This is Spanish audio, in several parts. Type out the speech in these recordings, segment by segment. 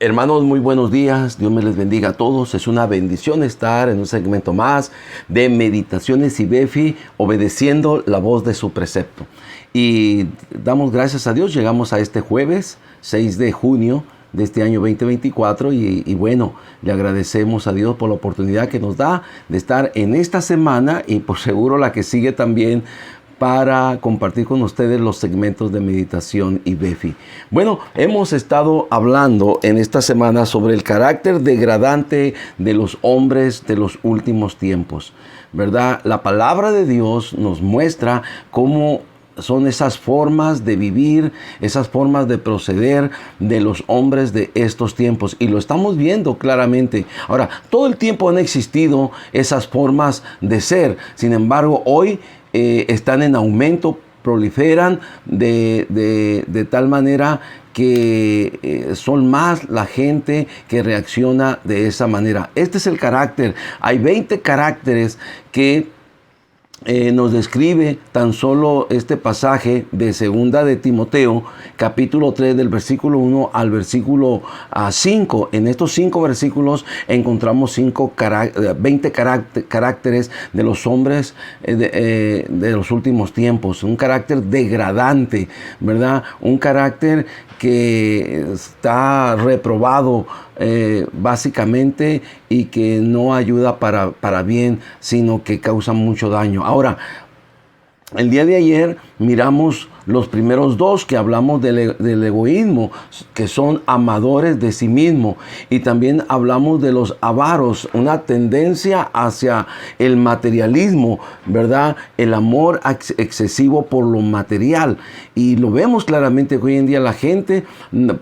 Hermanos, muy buenos días. Dios me les bendiga a todos. Es una bendición estar en un segmento más de Meditaciones y Befi, obedeciendo la voz de su precepto. Y damos gracias a Dios. Llegamos a este jueves 6 de junio de este año 2024 y bueno, le agradecemos a Dios por la oportunidad que nos da de estar en esta semana y por seguro la que sigue también, para compartir con ustedes los segmentos de meditación y Befi. Bueno, hemos estado hablando en esta semana sobre el carácter degradante de los hombres de los últimos tiempos, ¿verdad? La palabra de Dios nos muestra cómo son esas formas de vivir, esas formas de proceder de los hombres de estos tiempos. Y lo estamos viendo claramente. Ahora, todo el tiempo han existido esas formas de ser. Sin embargo, hoy están en aumento, proliferan de tal manera que son más la gente que reacciona de esa manera. Este es el carácter. Hay 20 caracteres que nos describe tan solo este pasaje de segunda de Timoteo, capítulo 3, del versículo 1 al versículo 5. En estos 5 versículos encontramos 20 caracteres de los hombres de los últimos tiempos. Un carácter degradante, ¿verdad? Un carácter que está reprobado básicamente, y que no ayuda para bien, sino que causa mucho daño. Ahora, el día de ayer miramos los primeros dos, que hablamos del egoísmo, que son amadores de sí mismo, y también hablamos de los avaros, una tendencia hacia el materialismo, ¿verdad? El amor excesivo por lo material. Y lo vemos claramente que hoy en día la gente,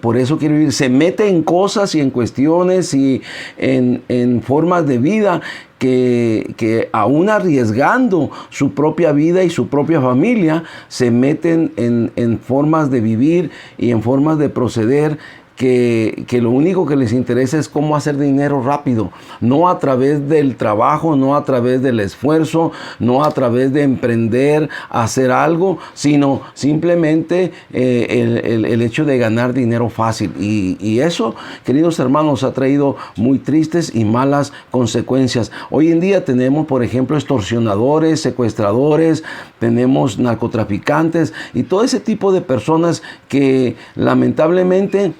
por eso quiere vivir, se mete en cosas y en cuestiones y en formas de vida que aún arriesgando su propia vida y su propia familia, se meten en formas de vivir y en formas de proceder que lo único que les interesa es cómo hacer dinero rápido, no a través del trabajo, no a través del esfuerzo, no a través de emprender, hacer algo, sino simplemente el hecho de ganar dinero fácil. Y eso, queridos hermanos, ha traído muy tristes y malas consecuencias. Hoy en día tenemos, por ejemplo, extorsionadores, secuestradores, tenemos narcotraficantes y todo ese tipo de personas que lamentablemente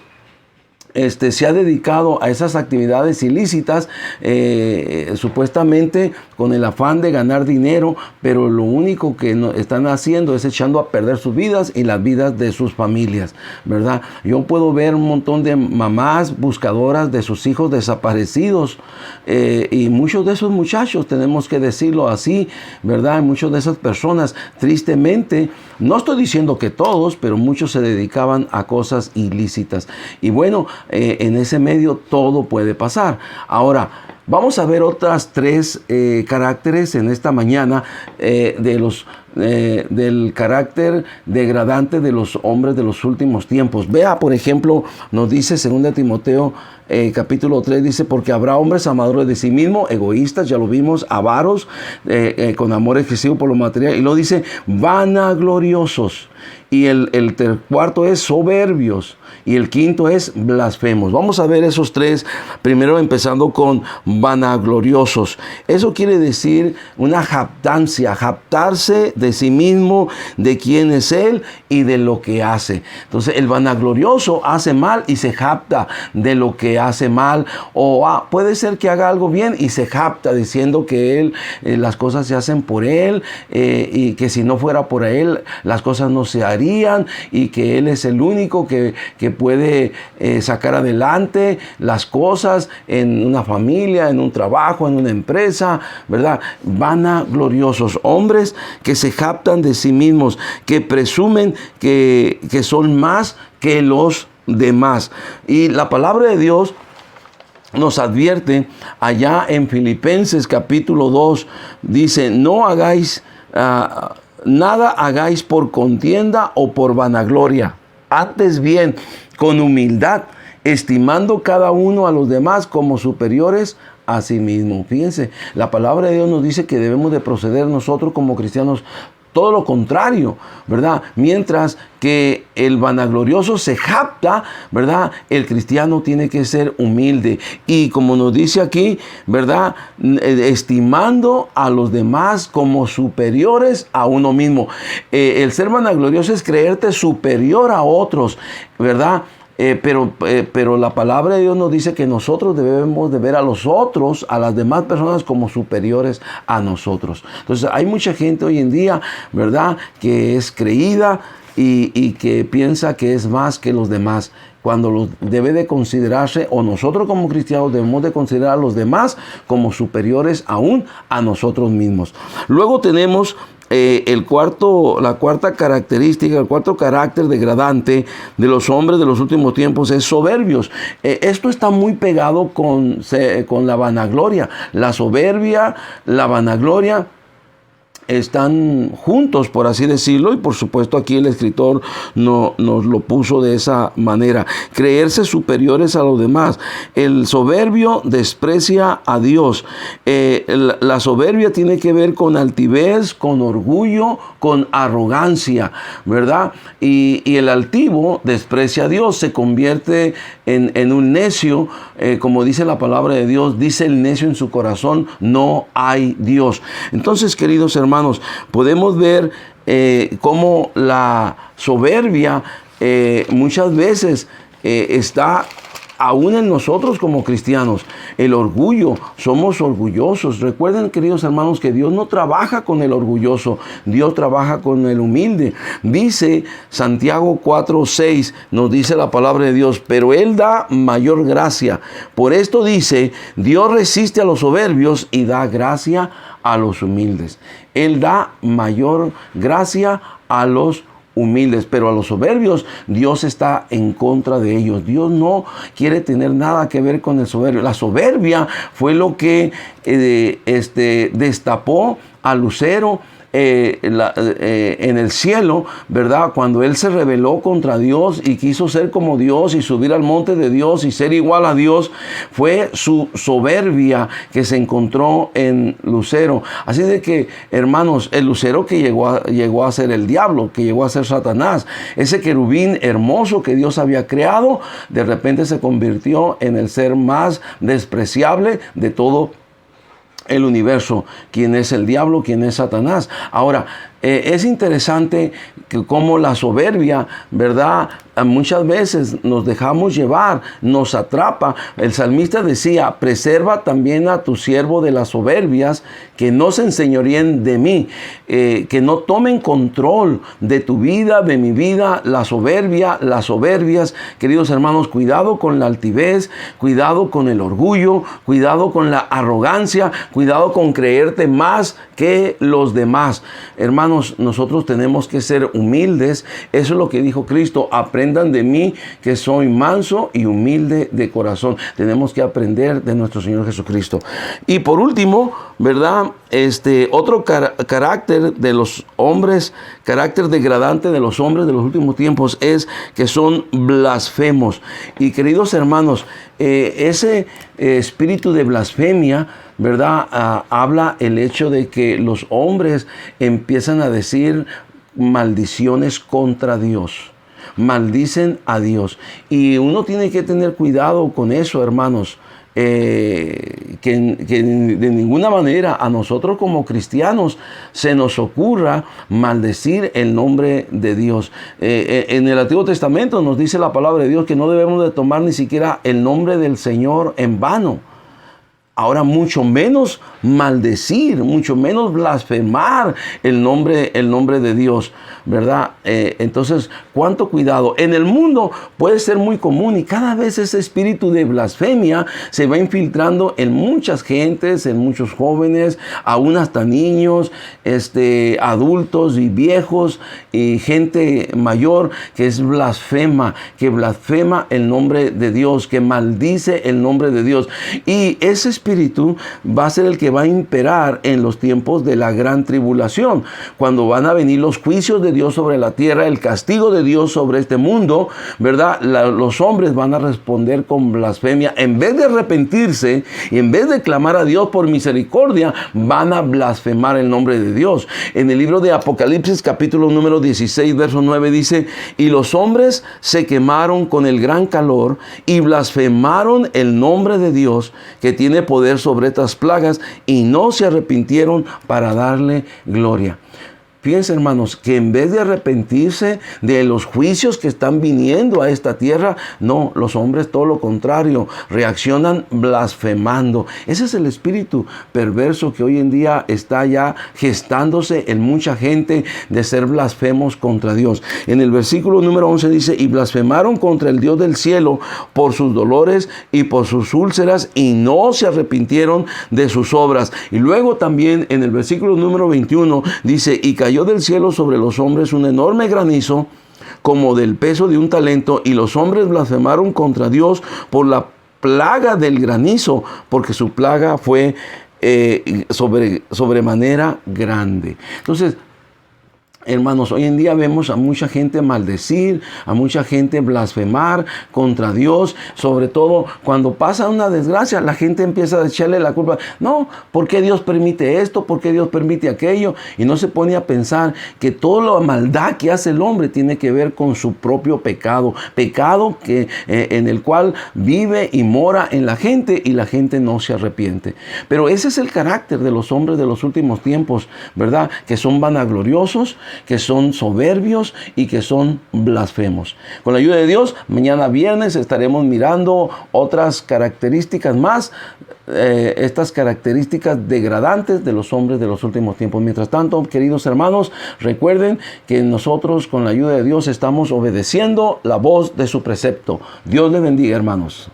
se ha dedicado a esas actividades ilícitas, supuestamente con el afán de ganar dinero, pero lo único que están haciendo es echando a perder sus vidas y las vidas de sus familias, ¿verdad? Yo puedo ver un montón de mamás buscadoras de sus hijos desaparecidos, y muchos de esos muchachos, tenemos que decirlo así, ¿verdad? Muchas de esas personas, tristemente, no estoy diciendo que todos, pero muchos se dedicaban a cosas ilícitas. Y bueno, en ese medio todo puede pasar. Ahora, vamos a ver otras 3 caracteres en esta mañana del carácter degradante de los hombres de los últimos tiempos. Vea, por ejemplo, nos dice 2 Timoteo capítulo 3, dice: porque habrá hombres amadores de sí mismos, egoístas, ya lo vimos, avaros, con amor excesivo por lo material. Y luego dice vanagloriosos. Y el cuarto es soberbios. Y el quinto es blasfemos. Vamos a ver esos 3, primero empezando con vanagloriosos. Eso quiere decir una jactancia, jactarse de sí mismo, de quién es él y de lo que hace. Entonces el vanaglorioso hace mal y se jacta de lo que hace mal, o puede ser que haga algo bien y se jacta diciendo que él, las cosas se hacen por él, y que si no fuera por él las cosas no se harían, y que él es el único que puede sacar adelante las cosas en una familia, en un trabajo, en una empresa, ¿verdad? Vanagloriosos, hombres que se jactan de sí mismos, que presumen que son más que los demás. Y la palabra de Dios nos advierte allá en Filipenses capítulo 2, dice: no hagáis nada hagáis por contienda o por vanagloria, antes bien con humildad, estimando cada uno a los demás como superiores a sí mismo. Fíjense, la palabra de Dios nos dice que debemos de proceder nosotros como cristianos todo lo contrario, ¿verdad? Mientras que el vanaglorioso se jacta, ¿verdad? El cristiano tiene que ser humilde. Y como nos dice aquí, ¿verdad? Estimando a los demás como superiores a uno mismo. El ser vanaglorioso es creerte superior a otros, ¿verdad? Pero la palabra de Dios nos dice que nosotros debemos de ver a los otros, a las demás personas como superiores a nosotros. Entonces hay mucha gente hoy en día, ¿verdad?, que es creída y que piensa que es más que los demás, cuando debe de considerarse, o nosotros como cristianos debemos de considerar a los demás como superiores aún a nosotros mismos. Luego tenemos la cuarta característica, el cuarto carácter degradante de los hombres de los últimos tiempos es soberbios. Esto está muy pegado con la vanagloria. La soberbia, la vanagloria están juntos, por así decirlo, y por supuesto aquí el escritor nos lo puso de esa manera. Creerse superiores a los demás. El soberbio desprecia a Dios. La soberbia tiene que ver con altivez, con orgullo, con arrogancia, ¿verdad? Y el altivo desprecia a Dios, se convierte en un necio, como dice la palabra de Dios, dice el necio en su corazón, no hay Dios. Entonces, queridos hermanos, podemos ver cómo la soberbia muchas veces está aún en nosotros como cristianos. El orgullo, somos orgullosos. Recuerden, queridos hermanos, que Dios no trabaja con el orgulloso, Dios trabaja con el humilde. Dice Santiago 4:6, nos dice la palabra de Dios, pero Él da mayor gracia. Por esto dice, Dios resiste a los soberbios y da gracia a los humildes. Él da mayor gracia a los humildes, pero a los soberbios Dios está en contra de ellos. Dios no quiere tener nada que ver con el soberbio. La soberbia fue lo que destapó a Lucero en el cielo, ¿verdad? Cuando él se rebeló contra Dios y quiso ser como Dios y subir al monte de Dios y ser igual a Dios, fue su soberbia que se encontró en Lucero. Así de que, hermanos, el lucero que llegó a ser el diablo, que llegó a ser Satanás, ese querubín hermoso que Dios había creado, de repente se convirtió en el ser más despreciable de todo el universo. ¿Quién es el diablo? ¿Quién es Satanás? Ahora, es interesante que como la soberbia, ¿verdad? Muchas veces nos dejamos llevar, nos atrapa. El salmista decía, preserva también a tu siervo de las soberbias, que no se enseñoríen de mí, que no tomen control de tu vida, de mi vida, la soberbia, las soberbias. Queridos hermanos, cuidado con la altivez, cuidado con el orgullo, cuidado con la arrogancia, cuidado con creerte más que los demás. Hermanos, nosotros tenemos que ser humildes. Eso es lo que dijo Cristo. Aprendan de mí, que soy manso y humilde de corazón. Tenemos que aprender de nuestro Señor Jesucristo. Y por último, ¿verdad? Otro carácter de los hombres, carácter degradante de los hombres de los últimos tiempos, es que son blasfemos. Y queridos hermanos, ese espíritu de blasfemia, ¿verdad? Habla el hecho de que los hombres empiezan a decir maldiciones contra Dios. Maldicen a Dios. Y uno tiene que tener cuidado con eso, hermanos. Que de ninguna manera a nosotros como cristianos se nos ocurra maldecir el nombre de Dios. En el Antiguo Testamento nos dice la palabra de Dios que no debemos de tomar ni siquiera el nombre del Señor en vano. Ahora mucho menos maldecir, mucho menos blasfemar el nombre de Dios, ¿verdad? Entonces, cuánto cuidado. En el mundo puede ser muy común y cada vez ese espíritu de blasfemia se va infiltrando en muchas gentes, en muchos jóvenes, aún hasta niños, adultos y viejos y gente mayor que es blasfema, que blasfema el nombre de Dios, que maldice el nombre de Dios. Y ese espíritu espíritu va a ser el que va a imperar en los tiempos de la gran tribulación, cuando van a venir los juicios de Dios sobre la tierra, el castigo de Dios sobre este mundo, ¿verdad? Los hombres van a responder con blasfemia. En vez de arrepentirse y en vez de clamar a Dios por misericordia, van a blasfemar el nombre de Dios. En el libro de Apocalipsis, capítulo número 16, verso 9, dice: y los hombres se quemaron con el gran calor y blasfemaron el nombre de Dios, que tiene poder sobre estas plagas, y no se arrepintieron para darle gloria. Fíjense, hermanos, que en vez de arrepentirse de los juicios que están viniendo a esta tierra, no, los hombres todo lo contrario, reaccionan blasfemando. Ese es el espíritu perverso que hoy en día está ya gestándose en mucha gente, de ser blasfemos contra Dios. En el versículo número 11 dice: y blasfemaron contra el Dios del cielo por sus dolores y por sus úlceras, y no se arrepintieron de sus obras. Y luego también en el versículo número 21 dice: y cayó del cielo sobre los hombres un enorme granizo, como del peso de un talento, y los hombres blasfemaron contra Dios por la plaga del granizo, porque su plaga fue sobremanera grande. Entonces, hermanos, hoy en día vemos a mucha gente maldecir, a mucha gente blasfemar contra Dios. Sobre todo cuando pasa una desgracia, la gente empieza a echarle la culpa. No, ¿por qué Dios permite esto? ¿Por qué Dios permite aquello? Y no se pone a pensar que toda la maldad que hace el hombre tiene que ver con su propio pecado. Pecado que, en el cual vive y mora en la gente, y la gente no se arrepiente. Pero ese es el carácter de los hombres de los últimos tiempos, ¿verdad? Que son vanagloriosos, que son soberbios y que son blasfemos. Con la ayuda de Dios, mañana viernes estaremos mirando otras características más, estas características degradantes de los hombres de los últimos tiempos. Mientras tanto, queridos hermanos, recuerden que nosotros con la ayuda de Dios estamos obedeciendo la voz de su precepto. Dios les bendiga, hermanos.